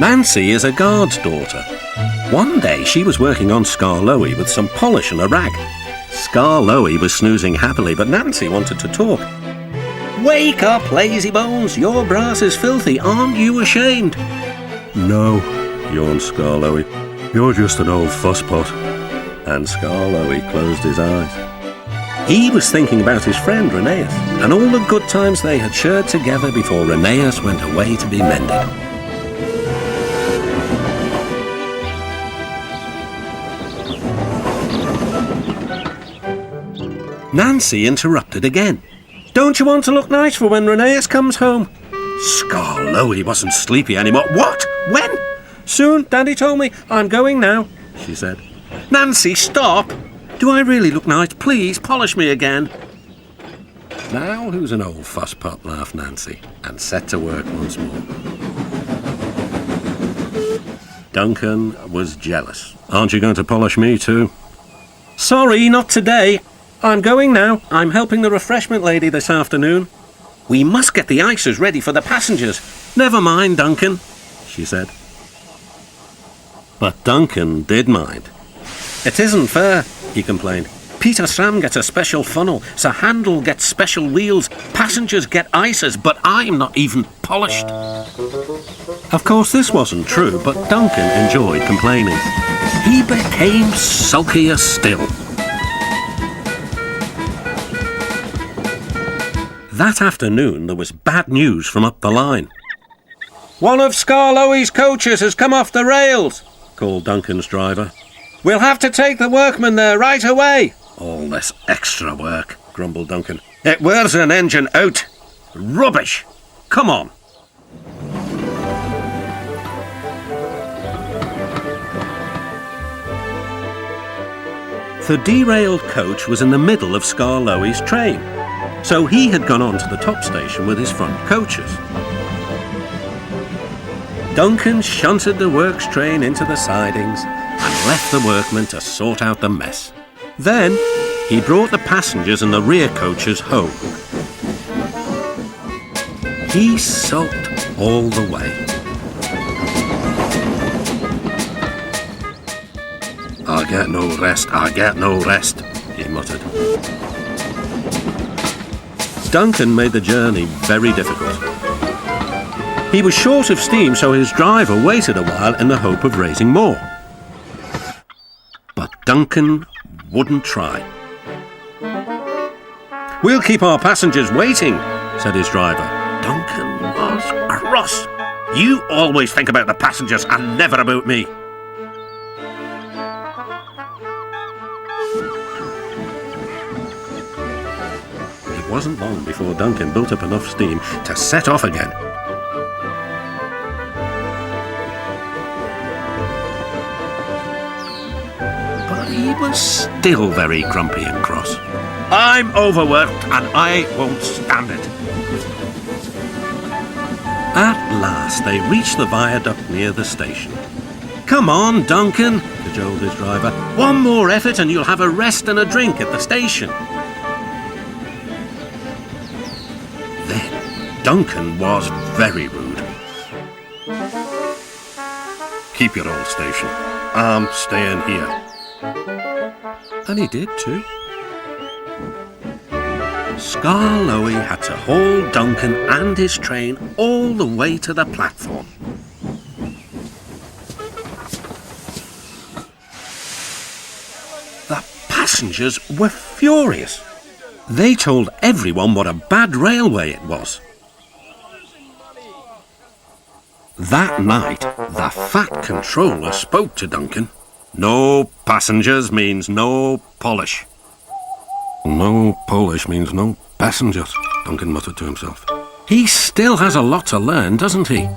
Nancy is a guard's daughter. One day she was working on Skarloey with some polish and a rag. Skarloey was snoozing happily, but Nancy wanted to talk. "Wake up, lazy bones! Your brass is filthy. Aren't you ashamed?" "No," yawned Skarloey. "You're just an old fusspot." And Skarloey closed his eyes. He was thinking about his friend Rheneas and all the good times they had shared together before Rheneas went away to be mended. Nancy interrupted again. "Don't you want to look nice for when Rheneas comes home?" Skarloey wasn't sleepy anymore. "What? When?" "Soon, Daddy told me. I'm going now," she said. "Nancy, stop! Do I really look nice? Please, polish me again." "Now who's an old fusspot?" laughed Nancy, and set to work once more. Duncan was jealous. "Aren't you going to polish me too?" "Sorry, not today. I'm going now. I'm helping the refreshment lady this afternoon." "We must get the ices ready for the passengers." "Never mind, Duncan," she said. But Duncan did mind. "It isn't fair," he complained. "Peter Sam gets a special funnel, Sir Handel gets special wheels, passengers get ices, but I'm not even polished." Of course, this wasn't true, but Duncan enjoyed complaining. He became sulkier still. That afternoon, there was bad news from up the line. "One of Skarloey's coaches has come off the rails," called Duncan's driver. "We'll have to take the workmen there right away." "All this extra work," grumbled Duncan. "It wears an engine out. Rubbish. Come on." The derailed coach was in the middle of Skarloey's train, so he had gone on to the top station with his front coaches. Duncan shunted the works train into the sidings and left the workmen to sort out the mess. Then he brought the passengers and the rear coaches home. He sulked all the way. "I get no rest, I get no rest," he muttered. Duncan made the journey very difficult. He was short of steam, so his driver waited a while in the hope of raising more. But Duncan wouldn't try. "We'll keep our passengers waiting," said his driver. Duncan was cross. "You always think about the passengers and never about me." It wasn't long before Duncan built up enough steam to set off again. But he was still very grumpy and cross. "I'm overworked and I won't stand it." At last they reached the viaduct near the station. "Come on, Duncan," cajoled his driver. "One more effort and you'll have a rest and a drink at the station." Then Duncan was very rude. "Keep your old station. I'm staying here." And he did too. Skarloey had to haul Duncan and his train all the way to the platform. The passengers were furious. They told everyone what a bad railway it was. That night, the fat controller spoke to Duncan. "No passengers means no polish." "No polish means no passengers," Duncan muttered to himself. "He still has a lot to learn, doesn't he?"